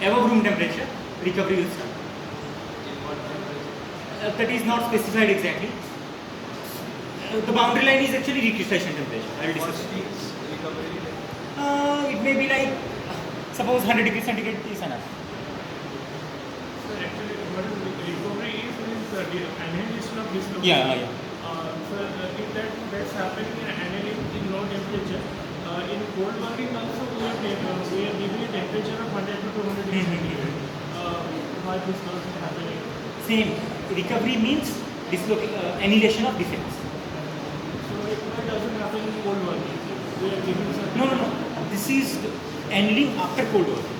above room temperature, recovery will start. That is not specified exactly. The boundary line is actually recrystallization temperature. I will discuss. It may be like, suppose 100 degrees centigrade is enough. So actually, what is recovery is annihilation of this temperature. Yeah. So if that's happening in annealing in low temperature, in cold working also we are giving a temperature of 100 to 200 degrees centigrade. Why this not happening? Same. Recovery means annihilation of defects. So why doesn't happen in cold working? We are giving some. No. This is annealing after cold working.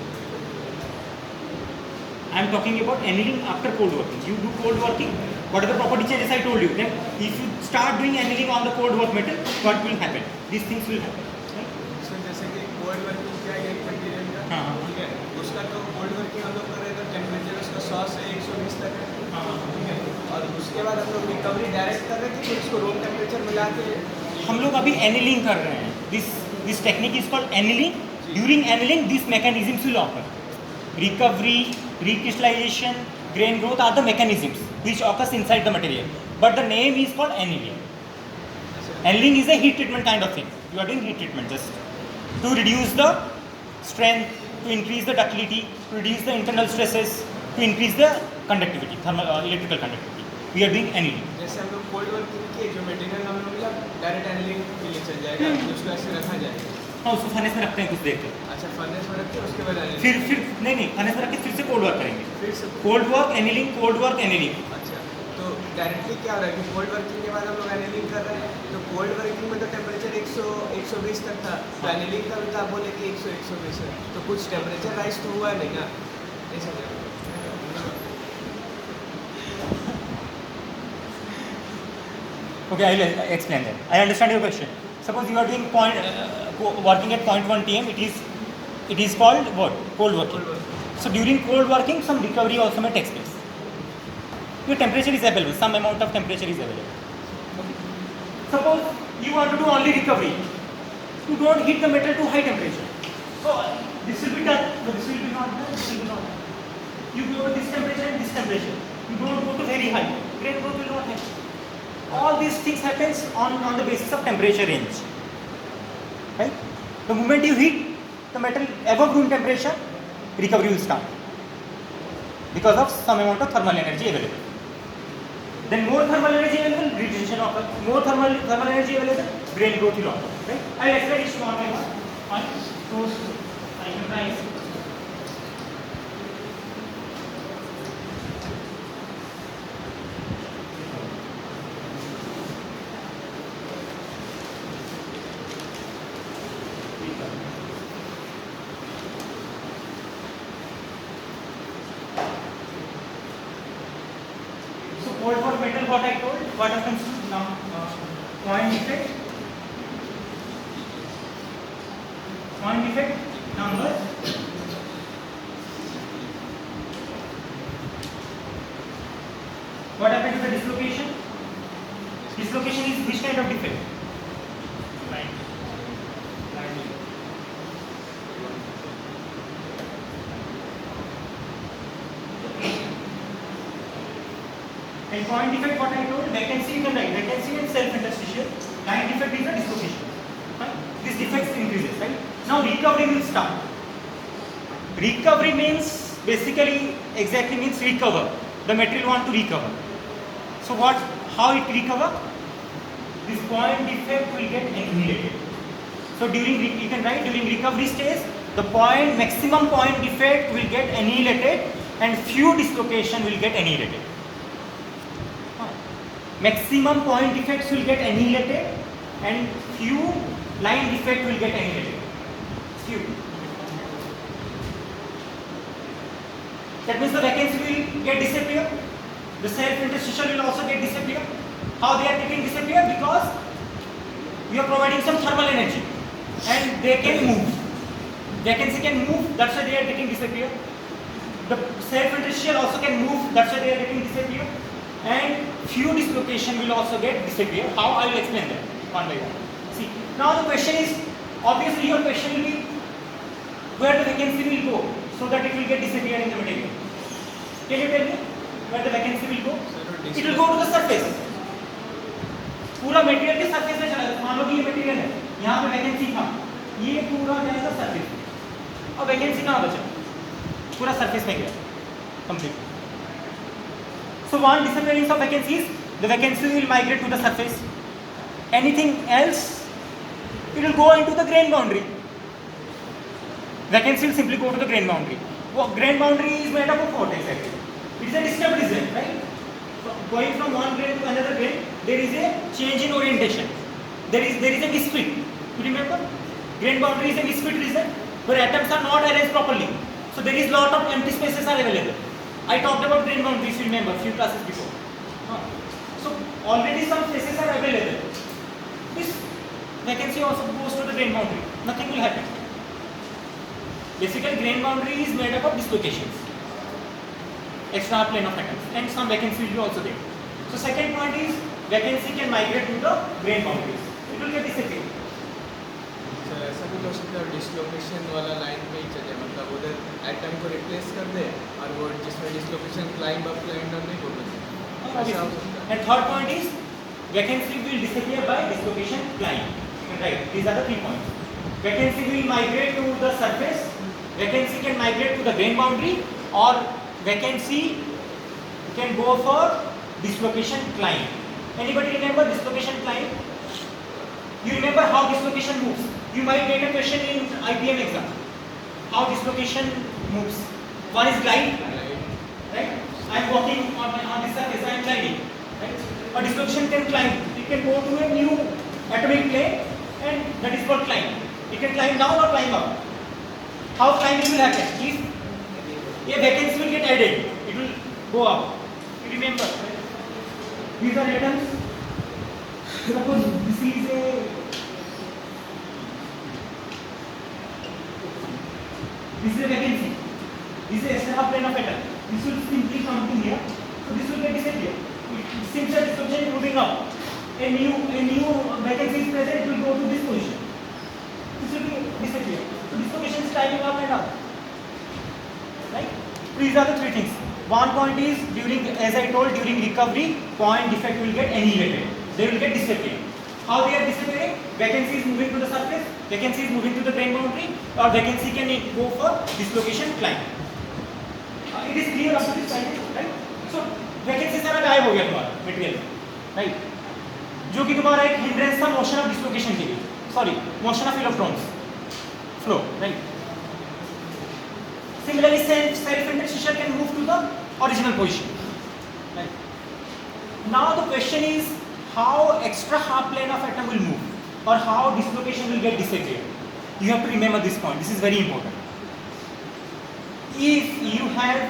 I am talking about annealing after cold working. You do cold working, what are the property changes I told you? Then if you start doing annealing on the cold work metal, what will happen? These things will happen. Sir जैसे कि cold working क्या है एक material का, हाँ। ठीक है, उसका तो कोल्ड वर्किंग हम लोग कर रहे हैं तो टेम्परेचर उसका 100 से 120 तक है, ठीक है, और उसके बाद हम लोग रिकवरी डायरेक्ट कर रहे हैं कि उसको रूम टेम्परेचर मिला के हम लोग अभी एनिलिंग कर रहे हैं. This technique is called annealing. During annealing this mechanisms will occur. Recovery, recrystallization, grain growth are the mechanisms which occurs inside the material. But the name is called annealing. Annealing is a heat treatment kind of thing. You are doing heat treatment just to reduce the strength, to increase the ductility, to reduce the internal stresses, to increase the conductivity, thermal electrical conductivity. We are doing annealing. जैसे हम लोग cold working किए जो material हम लोग मिला direct annealing के लिए चल जाएगा, उसको ऐसे रखा जाएगा. हाँ, उसको फर्नेस में रखते हैं कुछ देर तक. अच्छा फर्नेस में रख के उसके बाद एनिलिंग. फिर नहीं फर्नेस में रख के फिर से कोल्ड वर्क करेंगे. फिर से cold work annealing, cold work annealing. अच्छा तो डायरेक्टली क्या हो रहा है कि कोल्ड वर्किंग के बाद हम लोग एनिलिंग कर रहे हैं, तो कोल्ड वर्किंग में तो टेम्परेचर 100-120 तक था, तो एनिलिंग का भी तो आप बोले कि 100-120 है, तो कुछ टेम्परेचर राइज तो हुआ नहीं ना, ऐसा क्या? Okay, I will explain that. I understand your question. Suppose you are doing working at 0.1 TM, it is called what? Cold working. So during cold working, some recovery also may take place. Your temperature is available, some amount of temperature is available. Okay. Suppose you want to do only recovery. You don't heat the metal to high temperature. So this will be done, but this will be not done, this will be not done. You go to this temperature and this temperature. You don't go to very high. Grain growth will not happen. All these things happens on the basis of temperature range. Right? The moment you heat the metal above room temperature, recovery will start because of some amount of thermal energy available. Then more thermal energy available, radiation occurs. More thermal energy available, grain growth will occur. Right? I will explain each one by one. So I can try. Cold for metal, what I told, what happens now? Point defect number. What happens to the dislocation? Dislocation is which kind of defect? And point defect, what I told, vacancy you can write, vacancy and self-interstitial. Line defect is a dislocation. Right? This defect increases, right? Now recovery will start. Recovery means basically exactly means recover. The material want to recover. So how it recover? This point defect will get annihilated. So you can write during recovery stage, the maximum point defect will get annihilated and few dislocation will get annihilated. Maximum point defects will get annihilated and few line defect will get annihilated. Few. That means the vacancy will get disappear. The self-interstitial will also get disappear. How they are getting disappear? Because we are providing some thermal energy and they can move. Vacancy can move, that's why they are getting disappear. The self-interstitial also can move, that's why they are getting disappear. And few dislocation will also get disappear. How? I will explain that one by one. See, now the question is, obviously your question will be where the vacancy will go so that it will get disappear. in the material. Can you tell me where the vacancy will go? It will go to the surface. पूरा material के surface में चला जाता है. मान लो कि ये material है, यहाँ पे वैकेंसी था, ये पूरा जाएगा सरफेस. और वैकेंसी कहाँ बचा? पूरा सरफेस में गया complete. So one disadvantage of vacancy is the vacancy will migrate to the surface. Anything else, it will go into the grain boundary. Vacancy will simply go to the grain boundary. Well, grain boundary is made up of what exactly? It is a disturbed region, right? So going from one grain to another grain, there is a change in orientation. There is a misfit. You remember? Grain boundary is a misfit region where atoms are not arranged properly. So there is lot of empty spaces are available. I talked about grain boundaries, you remember, few classes before. So already some spaces are available. This vacancy also goes to the grain boundary. Nothing will happen. Basically, grain boundary is made up of dislocations, extra plane of atoms, and some vacancy will be also there. So second point is vacancy can migrate to the grain boundaries. It will get disappear. Sir ऐसा भी हो सकता है dislocation वाला line पे ही चले, मतलब उधर एटम को रिप्लेस कर दे और वो जिसमें dislocation climb up climb down नहीं होगा. ऐसा हो सकता है. And third point is vacancy will disappear by dislocation line. Right. These are the 3 points. Vacancy will migrate to the surface. Vacancy can migrate to the grain boundary, or vacancy can go for dislocation line. Anybody remember dislocation line? You remember how dislocation moves? You might get a question in IBM exam. How dislocation moves? One is glide, right? I am walking on this surface. I am gliding, right? A dislocation can climb. It can go to a new atomic plane, and that is called climb. It can climb down or climb up. How climbing will happen? If a vacancy will get added, it will go up. You remember? Right? These are atoms. Suppose this is a vacancy. This is extra plane of atom. This will simply come to here. So this will get disappear. Since the dislocation is moving up, a new vacancy is present, it will go to this position. This will be disappear. So dislocation is climbing up and up. Right? These are the 3 things. One point is during, as I told, during recovery, point defect will get annihilated. They will get disappeared. How they are disappearing? Vacancy is moving to the surface, vacancy is moving to the grain boundary, or vacancy can go for dislocation climb. It is clear up to this point, right? So vacancy सारा गायब हो गया तुम्हारा material, right? जो कि तुम्हारा एक hindrance था मोशन ऑफ डिस्लोकेशन के लिए, sorry motion of electrons flow, right? Similarly, self-interstitial can move to the original position. Right? Now the question is how extra half plane of atom will move, or how dislocation will get disappeared. You have to remember this point. This is very important. If you have,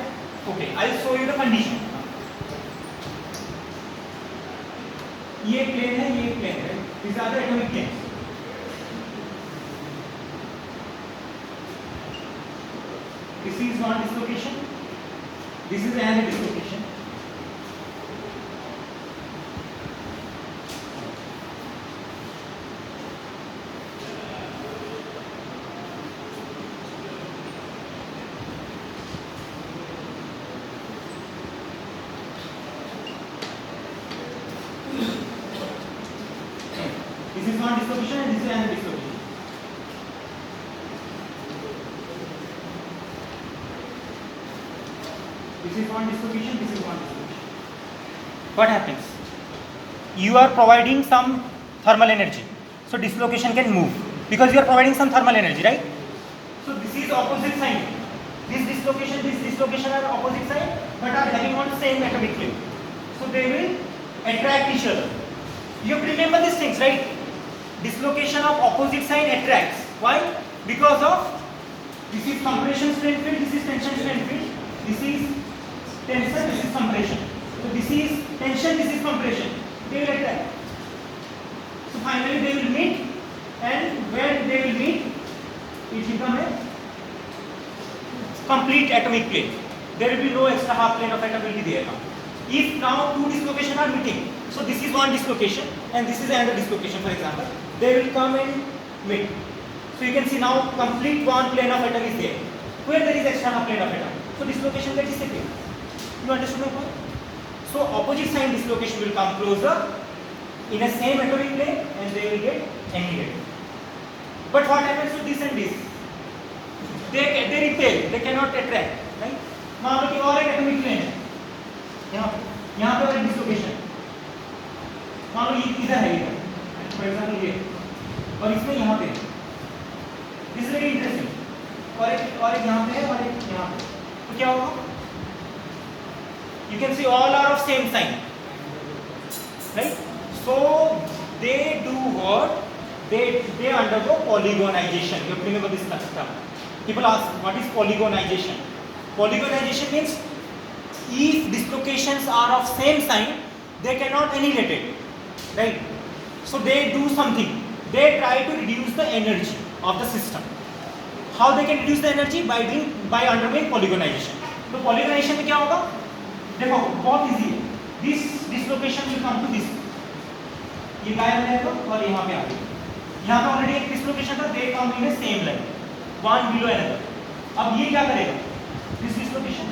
okay, I'll show you the condition. ये plane है, ये plane है. These are the atomic planes. This is one dislocation. This is another dislocation. This is one dislocation and this is another dislocation. This is one dislocation, this is one dislocation. What happens? You are providing some thermal energy. So dislocation can move because you are providing some thermal energy, right? So this is opposite sign. This dislocation are opposite sign but are having on same atomic plane. So they will attract each other. You have to remember these things, right? Dislocation of opposite sign attracts. Why? Because of this is compression strain field, this is tension strain field, this is tension, this is compression. So this is tension, this is compression. They will attract. So finally they will meet, and when they will meet, it becomes a complete atomic plane. There will be no extra half plane of atom will be there now. If now two dislocations are meeting, so this is one dislocation and this is another dislocation, for example, they will come and meet. So you can see now complete one plane of atom is there. Where there is extra half plane of atom? So dislocation will disappear. You understood my point? So opposite sign dislocation will come closer in a same atomic plane and they will get annihilated. But what happens to this and this? They repel, they cannot attract, right? मान लो कि और एक atomic plane है, यहाँ पे और एक dislocation, मान लो ये इधर है इधर, for example ये, और इसमें यहाँ पे, this is very interesting, और एक यहाँ पे है और एक यहाँ पे, तो क्या होगा? You can see all are of same sign, right? So they do what? They undergo polygonization. You have to remember this term. People ask, what is polygonization? Polygonization means if dislocations are of same sign, they cannot annihilate it, right? So they do something. They try to reduce the energy of the system. How they can reduce the energy? By undergoing polygonization. तो polygonization में क्या होगा? देखो बहुत easy है. This dislocation will come to this. ये गायब हो जाएगा और यहाँ पे आ गया. यहाँ पे ऑलरेडी एक डिस्लोकेशन था, they come in same line, one below another. अब ये क्या करेगा? This dislocation.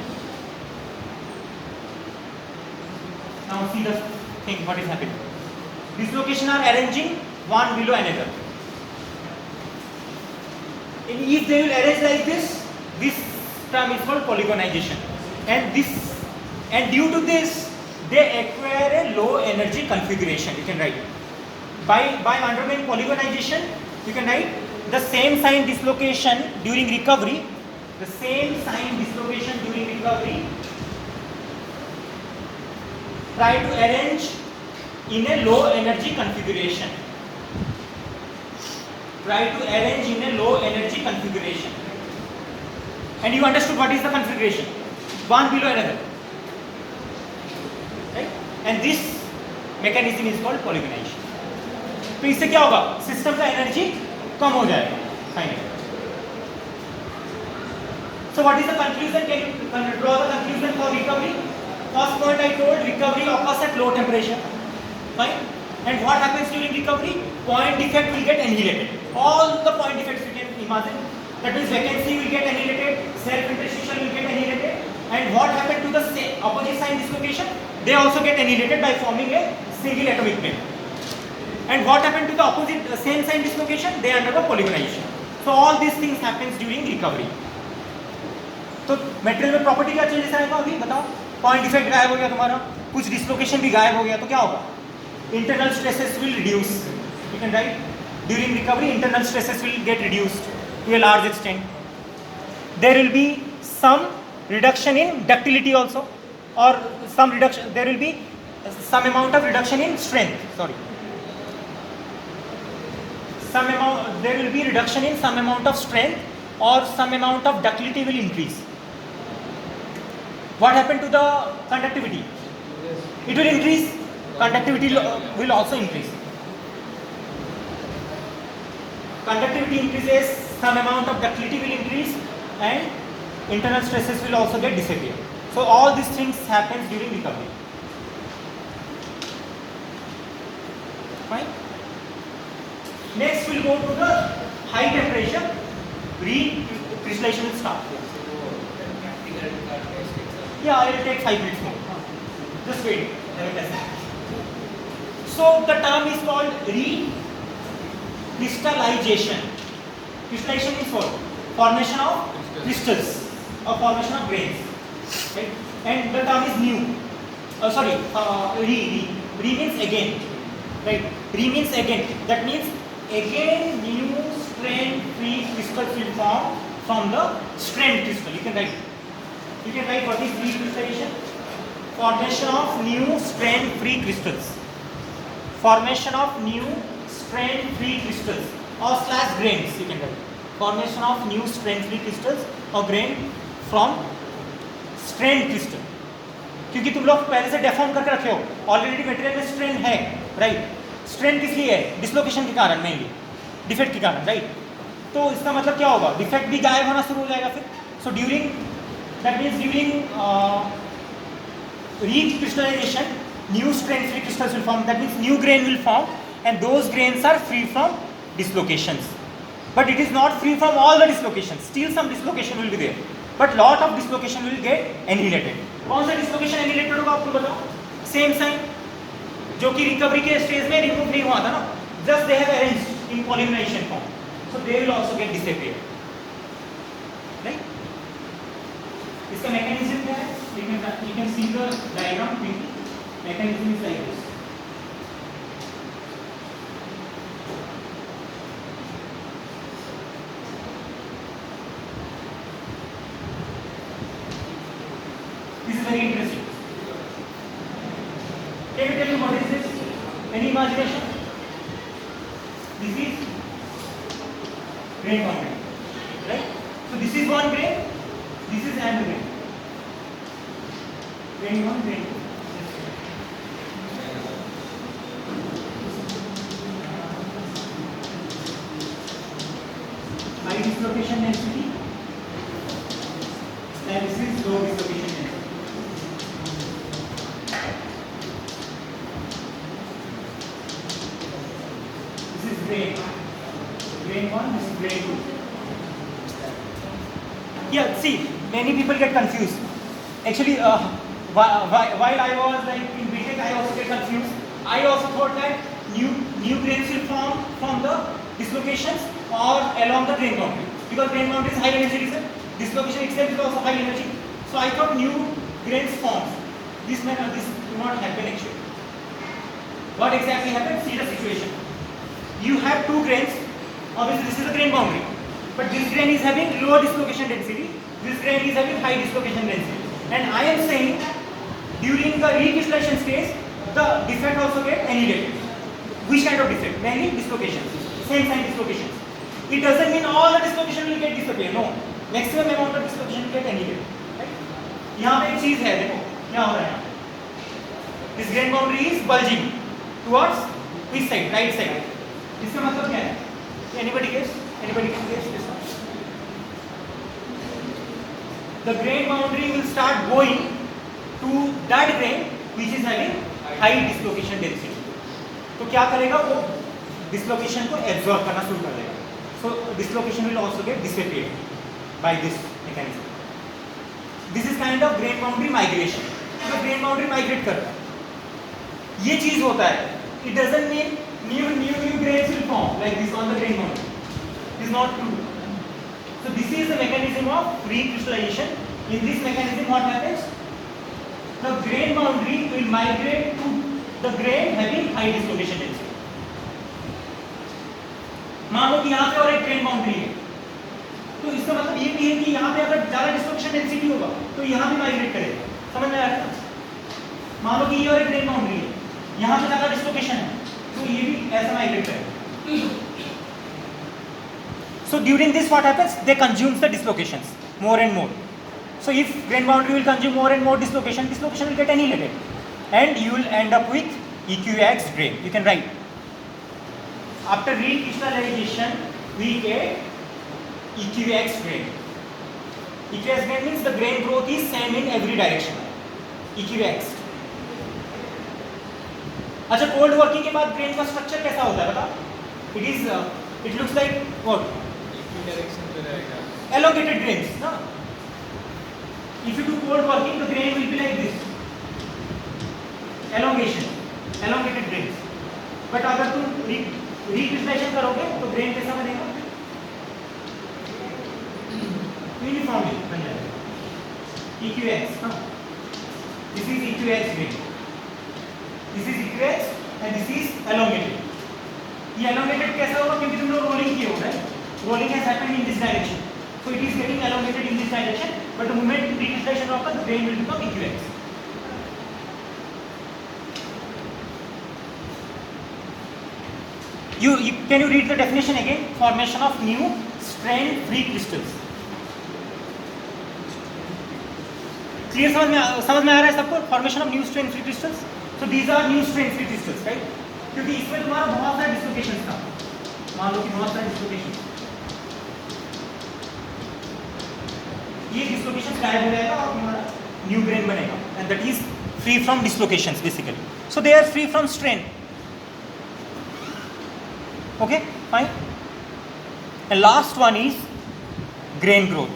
Now see the thing what is happening. Dislocation are arranging one below another. And if they will arrange like this, this term is called polygonization. And due to this, they acquire a low energy configuration. You can write by undergoing polygonization. You can write the same sign dislocation during recovery. The same sign dislocation during recovery try to arrange in a low energy configuration. Try to arrange in a low energy configuration. And you understood what is the configuration? One below another. Right? And this mechanism is called polygonization. तो इससे क्या होगा? System का energy कम हो जाएगा. Finally. So what is the conclusion? Can you draw the conclusion for recovery? First point I told, recovery occurs at low temperature. Fine. And what happens during recovery? Point defect will get annihilated. All the point defects you can imagine. That means vacancy will get annihilated, self-interstitial will get annihilated. And what happened to the opposite sign dislocation? They also get annihilated by forming a single atomic plane. And what happened to the opposite same sign dislocation? They undergo polygonization. So all these things happens during recovery. तो material में property क्या changes आएगा अभी बताओ. Point defect गायब हो गया तुम्हारा, कुछ डिस्लोकेशन भी गायब हो गया, तो क्या होगा? Internal stresses will reduce. You can write during recovery internal stresses will get reduced to a large extent. There will be some reduction in ductility also, or some reduction. There will be some amount of reduction in strength. Sorry. There will be reduction in some amount of strength, or some amount of ductility will increase. What happened to the conductivity? It will increase. Conductivity will also increase. Conductivity increases, some amount of ductility will increase, and internal stresses will also get disappear. So all these things happen during recovery. Fine. Next we'll go to the high temperature. Recrystallization will start. Yeah, I will take 5 minutes more. Just wait. I will test. So the term is called recrystallization. Crystallization means what? Formation of crystals or formation of grains. Right? And the term is new. Re means again. Right? Re means again. That means again new strand-free crystals will form from the strand crystal. You can write what is recrystallization? Formation of new strand-free crystals. Formation of new strand-free crystals or slash grains. You can write formation of new strand-free crystals or grain from strand crystal. क्योंकि तुम लोग पहले से डेफॉर्म करके रखे हो, already material में strain है, राइट? स्ट्रेन किस लिए है? डिस्लोकेशन के कारण, मेनली डिफेक्ट के कारण, राइट? तो इसका मतलब क्या होगा? डिफेक्ट भी गायब होना शुरू हो जाएगा फिर. So during recrystallization, new strand-free crystals will form. That means new grain will form, and those grains are free from dislocations. But it is not free from all the dislocations. Still some dislocation will be there. But lot of dislocation will get annihilated. कौन सा dislocation annihilated होगा आपको बताओ? Same sign जो कि recovery के stage में remove नहीं हुआ था ना, just they have arranged in polymerization form, so they will also get disappear. Right? इसका मैकेनिज्म क्या है? You can see the diagram quickly. Mechanism is like this. This is very interesting. Can you tell me what is this? Any imagination? This is grain boundary, right? So this is one grain. This is another grain. Grain 1, grain 2. High dislocation density, and this is low dislocation density. This is grain 1, this is grain 2. Yeah, see, many people get confused. Actually, while I was like in BTech, I also get confused. I also thought that new grains will form from the dislocations or along the grain boundary, because grain boundary is high energy region. Dislocation itself is also high energy. So I thought new grains forms. This do not happen actually. What exactly happens? See the situation. You have two grains. Obviously, this is the grain boundary, but this grain is having lower dislocation density. This grain is having high dislocation density. And I am saying during the recrystallization stage, the defect also get annihilated. Which kind of defect? Mainly dislocations, same sign dislocations. It doesn't mean all the dislocation will get disappear. No, maximum amount of dislocation will get annihilated. Right? यहाँ पे एक चीज है, देखो क्या हो रहा है. This grain boundary is bulging towards which side? Right side. इसका मतलब क्या है? Anybody guess? Anybody can guess this one? The grain boundary will start going to that grain which is having high dislocation density. तो क्या करेगा वो? Dislocation को absorb करना शुरू कर देगा. So dislocation will also get disappeared by this mechanism. This is kind of grain boundary migration. तो grain boundary migrate कर रहा है. ये चीज होता है. It doesn't mean new grains will form like this on the grain boundary. It is not true. So this is the mechanism of recrystallization. In this mechanism, what happens? The grain boundary will migrate to the grain having high dislocation density. मान लो कि यहाँ पे और एक grain boundary है, तो इसका मतलब ये भी है कि यहाँ पे अगर ज़्यादा dislocation density होगा, तो यहाँ भी migrate करेगा. समझ में आ रहा है ना? मान लो कि ये और एक grain boundary है, यहाँ पे ज़्यादा dislocation है, तो ये भी ऐसा migrate करेगा. So during this what happens? They consume the dislocations more and more. So if grain boundary will consume more and more dislocation will get annihilated, and you will end up with EQX grain. You can write. After recrystallization, we get EQX grain. EQX grain means the grain growth is same in every direction. EQX. अच्छा, cold working के बाद grain का structure कैसा होता है बता? It looks like what? Direction पे रहेगा. Elongated grains, no? If you do cold working, the grain will be like this. Elongated grains. But अगर तुम recrystallization करोगे, तो grain कैसा बनेगा? Uniformly बन जाएगा. EQX, no? This is EQX grain. This is EQX and this is elongated. ये elongated कैसा होगा? क्योंकि तुम लोग rolling किए हो, right? Rolling has happened in this direction, so it is getting elongated in this direction. But the moment recrystallization occurs, the grain will become EQX. Can you read the definition again? Formation of new strain-free crystals. Clear? समझ में आ रहा है सबको? Formation of new strain-free crystals. So these are new strain-free crystals, right? क्योंकि इसमें तुम्हारा बहुत सारे dislocations था. मान लो कि बहुत सारे dislocations. ये dislocations गायब हो जाएगा और तुम्हारा new grain बनेगा. And that is free from dislocations basically. So they are free from strain. Okay, fine. And last one is grain growth.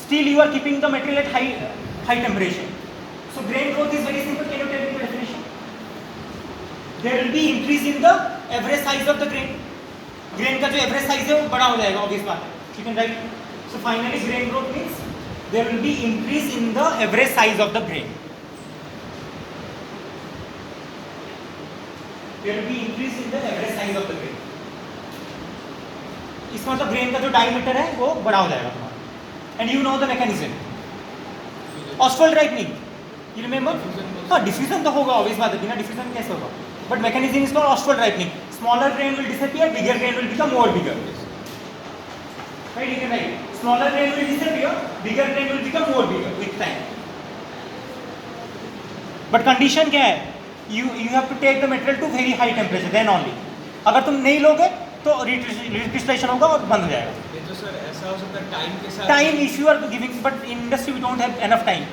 still you are keeping the material at high temperature. So grain growth is very simple. Can you tell me the definition? There will be increase in the average size of the grain. Grain का जो average size है वो बड़ा हो जाएगा, obvious बात है. You can write. So finally grain growth means there will be increase in the average size of the grain. There will be increase in the average size of the grain. इसका मतलब grain का जो diameter है वो बड़ा हो जाएगा तुम्हारा. And you know the mechanism Oswald ripening. You remember? हाँ, डिफ्यूजन तो होगा, ऑब्वियस बात है, बिना डिफ्यूजन कैसे होगा. But mechanism is called Oswald ripening. Smaller grain will disappear, bigger grain will become more bigger. Right, you can right. Smaller grain will disappear, bigger grain will become more bigger with time. But condition क्या है? you have to take the material to very high temperature, then only. अगर तुम नहीं लोगे तो recrystallization होगा और बंद हो जाएगा. ये तो सर ऐसा हो सकता है टाइम के साथ. Time if you are giving, but in industry we don't have enough time.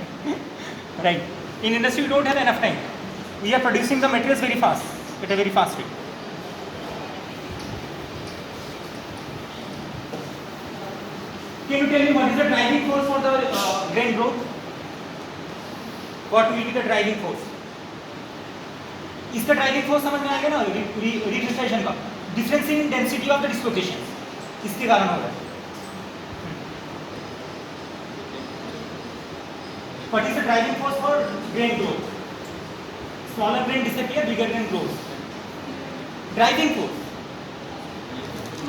Right? In industry we don't have enough time. We are producing the materials very fast, at a very fast rate. Can you tell me what is the driving force for the grain growth? What will be the driving force? इसका driving force समझ में आ गया ना, recrystallisation का. Difference in density of the dislocation, इसके कारण हो रहा है. What is the driving force for grain growth? Smaller grain disappear, bigger grain growth. Driving force,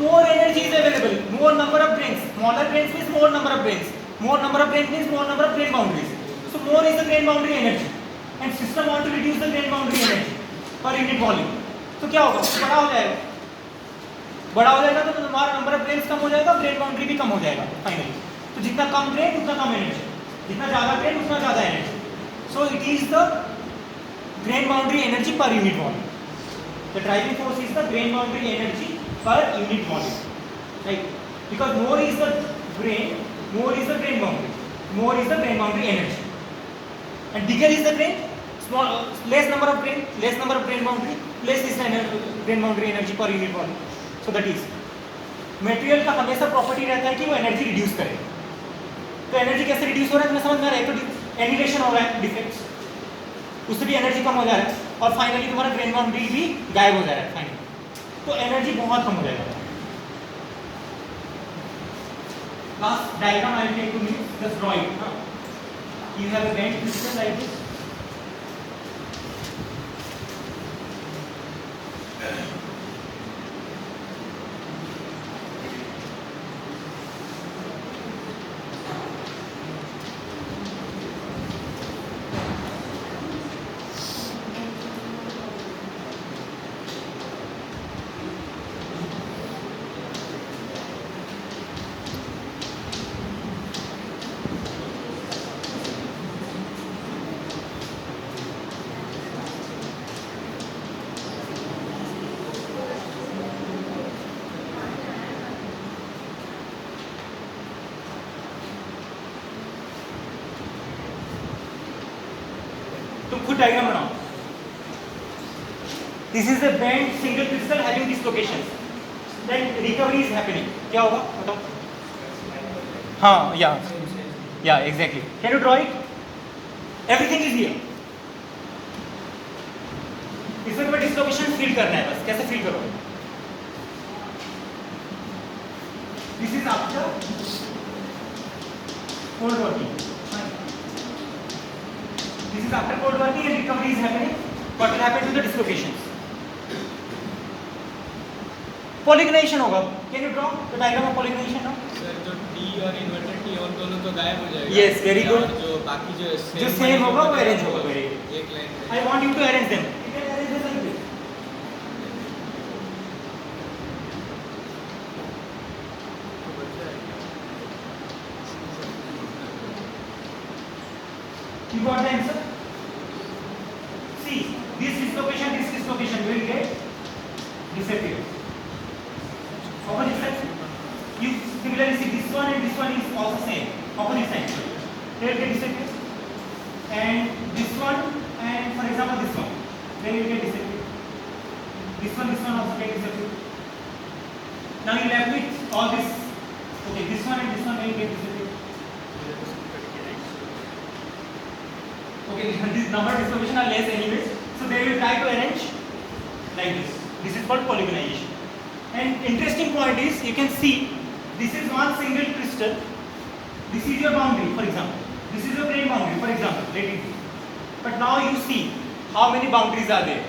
more energy is available, more number of grains. Smaller grains means more number of grains. More number of grains means more number of grain boundaries. So more is the grain boundary energy, and system want to reduce the grain boundary energy per unit volume. तो क्या होगा? बड़ा हो जाएगा. बड़ा हो जाएगा तो तुम्हारा नंबर ऑफ ग्रेन्स कम हो जाएगा, ग्रेन बाउंड्री भी कम हो जाएगा फाइनली. तो जितना कम ग्रेन उतना कम एनर्जी, जितना ज़्यादा ग्रेन उतना ज़्यादा energy. So it is the grain boundary energy per unit volume. The driving force is the grain boundary energy per unit volume, right? Because more is the grain, more is the grain boundary, more is the grain boundary energy, and bigger is the grain, small, less number of grain, less number of grain boundary, less is the grain boundary energy per unit volume. So that is material का हमेशा property रहता है कि वो energy reduce करे. तो energy कैसे reduce हो रहा है तुम्हें समझ में आ रहा है? तो एनिलेशन हो रहा है, डिफेक्ट्स, उससे भी एनर्जी कम हो जा रहा है, और फाइनली तुम्हारा ग्रेन बाउंड्री भी गायब हो जा रहा है फाइनली. तो एनर्जी बहुत कम हो जाएगा. Last diagram I will take to me, just draw it. You have a grain crystal like this. Diagram बनाओ. This is a bend single crystal having dislocation, then recovery is happening. क्या होगा बताओ? हाँ, yeah exactly. Can you draw it? Everything is here. इसमें तुम्हें dislocation feel करना है बस. कैसे फील करोगे? This is after cold working. This is after cold working and recovery is happening. What will happen to the dislocations? Polygonization होगा. Can you draw the diagram of polygonization now? Sir जो T और inverted T on दोनों तो गायब हो जाएगा. Yes, very good. और जो बाकी जो same होगा वो arrange होगा. Very good. एक line. I want you to arrange them. You can arrange them like this. You got the answer? See, this dislocation will get disappear. Opposite side. You similarly see this one and this one is also same. Opposite side. They will get disappear. And this one and for example this one, they will get disappear. This one also get disappear. Now you left with all this. Okay, this one and this one will get disappear. Okay, this number distribution are less anyways, so they will try to arrange like this. This is called polygonization. And interesting point is, you can see this is one single crystal. This is your boundary, for example. This is your grain boundary, for example. Let it be. But now you see how many boundaries are there.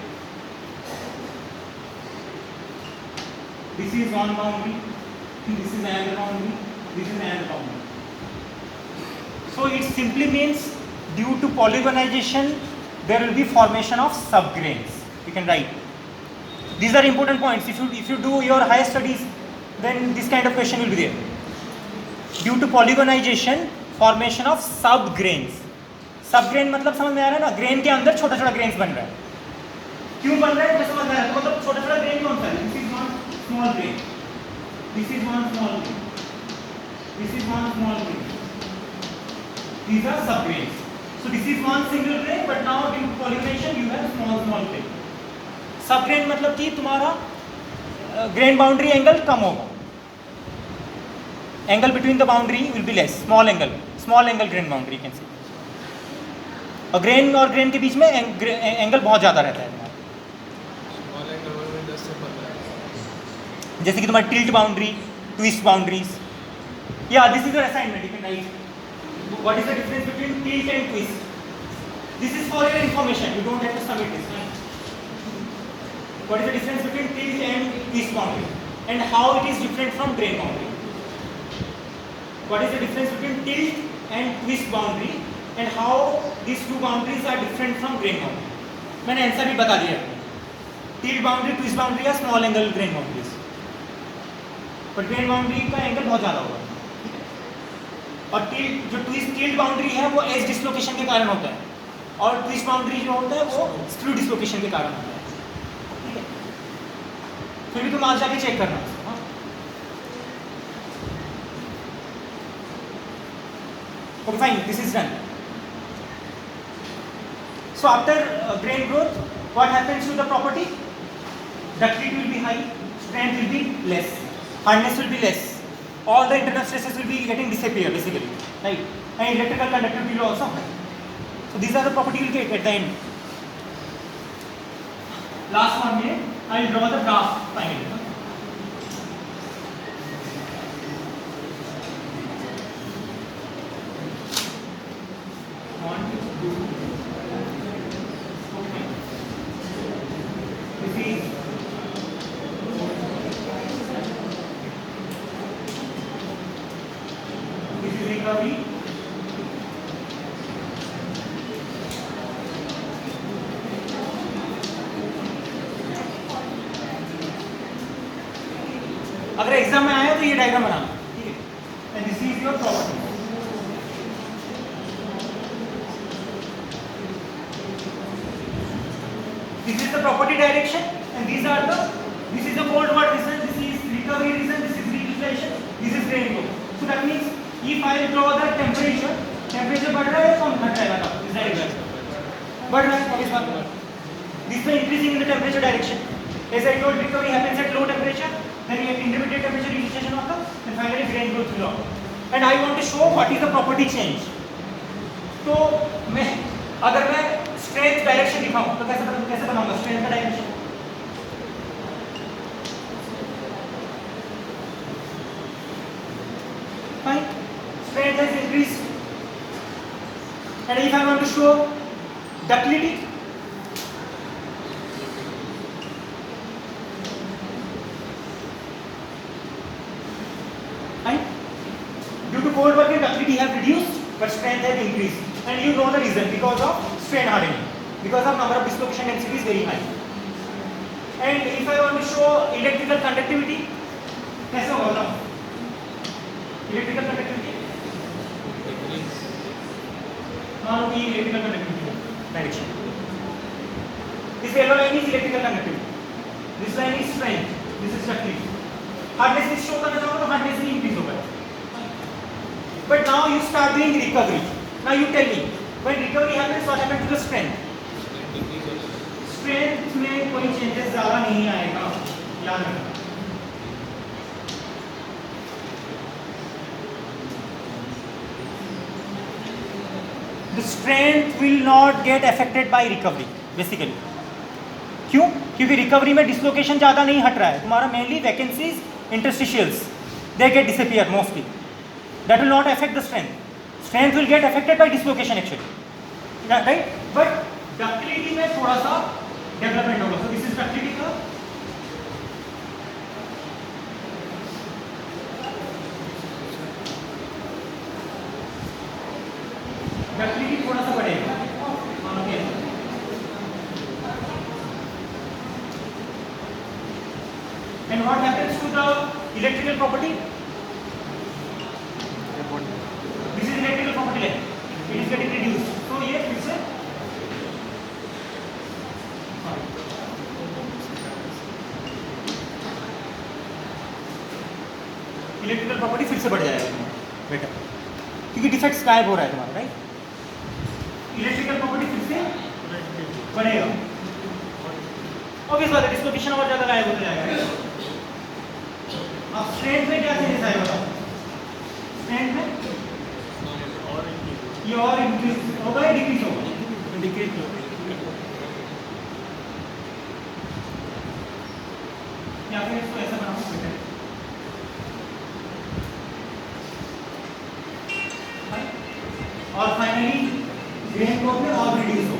This is one boundary. This is another boundary. This is another boundary. So it simply means due to polygonization, there will be formation of subgrains. You can write. These are important points. If you do your higher studies, then this kind of question will be there. Due to polygonization, formation of subgrains. सबग्रेन मतलब समझ में आ रहा है ना, grain के अंदर छोटा छोटा ग्रेन्स बन रहा है. क्यों बन रहा है मैं समझ में आ रहा है. मतलब छोटा छोटा ग्रेन कौन सा है? This is one small grain, this is one small grain, this is one small grain. These are subgrains. So this is one single grain, but now due to pollination you have small grain. Subgrain मतलब कि तुम्हारा grain boundary angle कम होगा. Angle between the boundary will be less. Small angle grain boundary you can see. और grain और grain के बीच में angle बहुत ज़्यादा रहता है. जैसे कि तुम्हारी टिल्ट बाउंड्री, ट्विस्ट बाउंड्रीज. या this is your assignment. You can write what is the difference between tilt and twist. This is for your information. You don't have to submit this. What is the difference between tilt and twist boundary and how it is different from grain boundary. What is the difference between tilt and twist boundary and how these two boundaries are different from grain boundary. मैंने answer भी बता दिया. Tilt boundary, twist boundary या small angle grain boundaries. पर grain boundary का angle बहुत ज़्यादा होगा. और टिल्ट बाउंड्री है वो एज डिसलोकेशन के कारण होता है, और ट्विस्ट बाउंड्री जो होता है वो स्क्रू डिसलोकेशन के कारण होता है. ठीक है, फिर भी तुम आज जाके चेक करना. Okay fine, this is done. So after grain growth, what happens to the property? Ductility will be high, strength will be less, hardness will be less. All the internal stresses will be getting disappear basically, right? And electrical conductivity will also high. So these are the property you will get at the end. Last one here, I will draw the graph finally. अगर exam में आया तो ये diagram बनाना. ठीक है, and this is your property. This is the property direction, and this is the cold water region, this is recovery region, this is reutilization, this is drain flow. So that means if I draw the temperature बढ़ रहा है या कम घट रहा है? इस direction बढ़ रहा है. इस बात पर this is increasing in the temperature direction. As I told, recovery happens at low temperature, then you have intermediate temperature reutilization occur, and finally grain growth will occur. And I want to show what is the property change. तो मैं अगर मैं strength direction दिखाऊं तो कैसे बनाऊंगा strength का direction? Fine, strength has increased, and if I want to show ductility, fine, due to cold working ductility have reduced but strength has increased, and you know the reason, because of strain hardening, because of number of dislocation density is very high. And if I want to show electrical conductivity, कैसे होगा? Electrical conductivity, electrical conductivity direction. This yellow line is electrical conductivity, this line is strength, this is ductility. Hardness is show करना चाहो तो hardness भी increase होगा. But now you start doing recovery. Now you tell me, when recovery happens, what happens to the strength? Strength में कोई changes ज़्यादा नहीं आएगा, याद रखना. The strength will not gate affected bye recovery basically. क्यों? क्योंकि रिकवरी में डिसलोकेशन ज़्यादा नहीं हट रहा है तुम्हारा, mainly vacancies interstitials they get disappear mostly, that will not affect the strength, strength will get affected by dislocation actually, right? But ductility में थोड़ा सा डेवलपमेंट होगा। सो दिस इज डक्टिलिटी का, डक्टिलिटी थोड़ा सा बढ़ेगा। Okay, and what happens to the electrical property? This is electrical property line, it is getting reduced, so ये फिर से इलेक्ट्रिकल प्रॉपर्टी फिर से बढ़ जाएगा बेटा, क्योंकि डिफेक्ट्स गायब हो रहा है तुम्हारा, राइट? इलेक्ट्रिकल प्रॉपर्टी फिर से बढ़ेगा, ऑब्वियस बात है, डिस्लोकेशन और ज़्यादा गायब होता जाएगा। अब स्ट्रेंथ में क्या चेंजेस आएगा? स्ट्रेंथ में ये और इंक्रीज होगा या डिक्रीज होगा? डिक्रीज होगा। या फिर इसको ऐसा बनाओ बेटा, और फाइनली ग्रेन ग्रोथ में और रिड्यूस हो।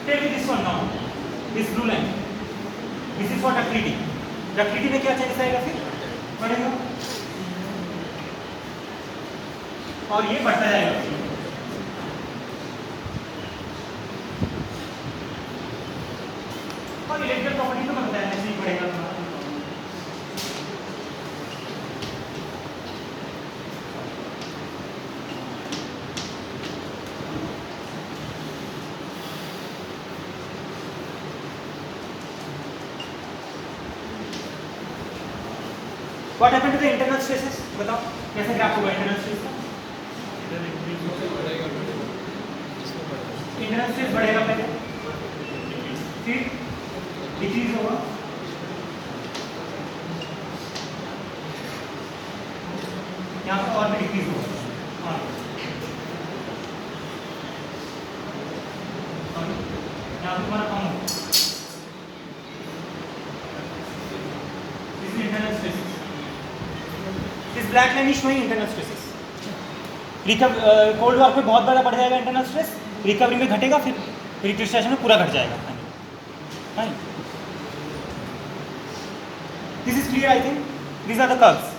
Take this one now, this blue line, this is for ductility. Ductility में क्या चेंजेस आएगा? फिर बढ़ेगा और ये बढ़ता जाएगा। और इलेक्ट्रिकल प्रॉपर्टी तो बनता है, ऐसे ही बढ़ेगा तुम्हारा। What happened to the internal stresses? बताओ कैसे ग्राफ होगा इंटरनल स्ट्रेस का? इंटरनल स्ट्रेस बढ़ेगा पहले, फिर डिक्रीज होगा, यहाँ पर और भी डिक्रीज होगा, यहाँ पर तुम्हारा कम होगा। इंटरनल स्ट्रेसेस, इस black line showing internal stresses. Cold war पे बहुत बड़ा बढ़ जाएगा इंटरनल स्ट्रेस, रिकवरी में घटेगा, फिर रिक्रिस्टेशन में पूरा घट जाएगा। This is clear, I think. These are the curves.